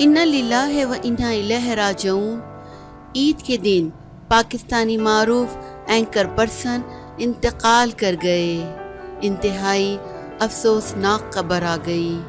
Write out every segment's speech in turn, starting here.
انا للہ و انا الیہ راجعون۔ عید کے دن پاکستانی معروف اینکر پرسن انتقال کر گئے۔ انتہائی افسوسناک خبر آ گئی۔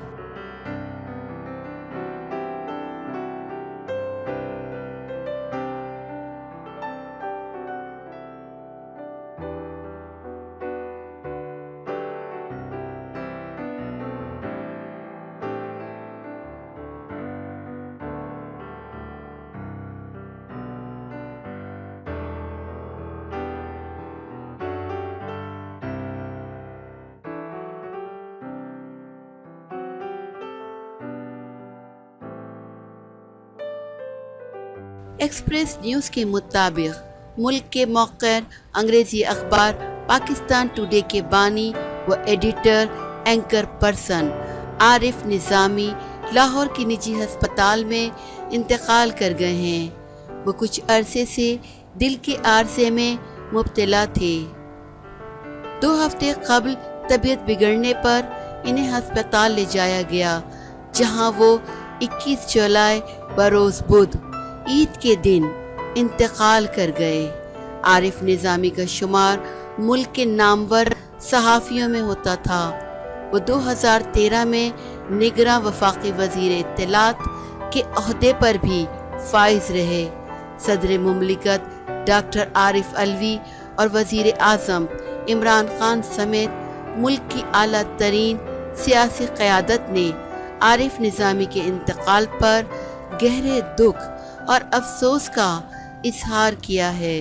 ایکسپریس نیوز کے مطابق ملک کے موقر انگریزی اخبار پاکستان ٹوڈے کے بانی و ایڈیٹر اینکر پرسن عارف نظامی لاہور کے نجی ہسپتال میں انتقال کر گئے ہیں۔ وہ کچھ عرصے سے دل کے عارضے میں مبتلا تھے۔ 2 ہفتے قبل طبیعت بگڑنے پر انہیں ہسپتال لے جایا گیا، جہاں وہ 21 جولائی بروز بدھ عید کے دن انتقال کر گئے۔ عارف نظامی کا شمار ملک کے نامور صحافیوں میں ہوتا تھا۔ وہ 2013 میں نگراں وفاقی وزیر اطلاعات کے عہدے پر بھی فائز رہے۔ صدر مملکت ڈاکٹر عارف علوی اور وزیر اعظم عمران خان سمیت ملک کی اعلیٰ ترین سیاسی قیادت نے عارف نظامی کے انتقال پر گہرے دکھ اور افسوس کا اظہار کیا ہے۔